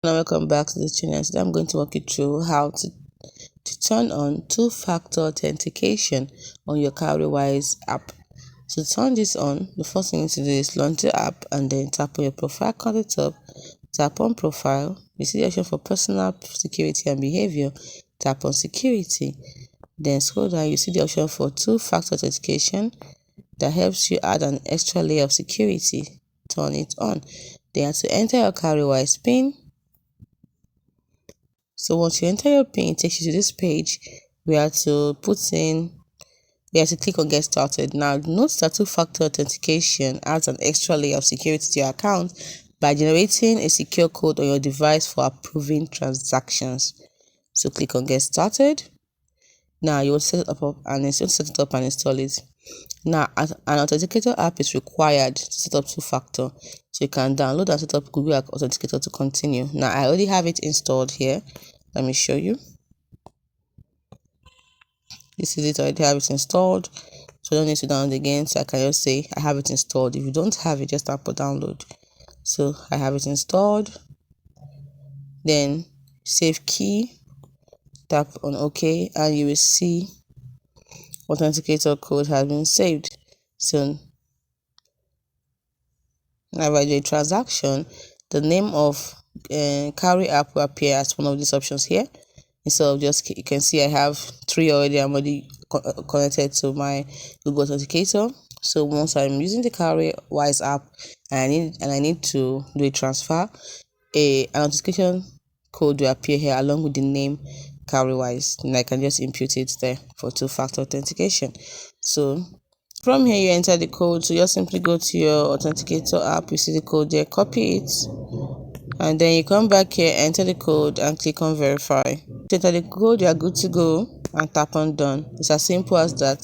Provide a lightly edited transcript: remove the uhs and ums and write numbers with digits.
And welcome back to the channel. Today I'm going to walk you through how to turn on two-factor authentication on your Cowrywise app. So to turn this on, the first thing you need to do is launch the app and then tap on your profile icon at the top, tap on profile, you see the option for personal security and behavior, tap on security, then scroll down, you see the option for two-factor authentication that helps you add an extra layer of security. Turn it on. Then you have to enter your Cowrywise PIN. So once you enter your PIN, it takes you to this page. We have to click on get started. Now note that two-factor authentication adds an extra layer of security to your account by generating a secure code on your device for approving transactions. So click on get started. Now you will set it up and install it. Now an authenticator app is required to set up two-factor. So you can download and set up Google Authenticator to continue. Now I already have it installed here. Let me show you. This is it. I already have it installed, so I don't need to download again. So I can just say I have it installed. If you don't have it, just tap on download. So I have it installed. Then save key, tap on OK, and you will see authenticator code has been saved. So now I do a transaction, the name of Cowry app will appear as one of these options here. Instead of you can see I have 3 already. I'm already connected to my Google Authenticator. So once I'm using the Cowrywise app and I need to do a transfer, an authentication code will appear here along with the name Cowrywise, and I can just input it there for two-factor authentication. So from here you enter the code. So just simply go to your authenticator app, you see the code there, copy it, and then you come back here, enter the code and click on verify. To enter the code, you are good to go and tap on done. It's as simple as that.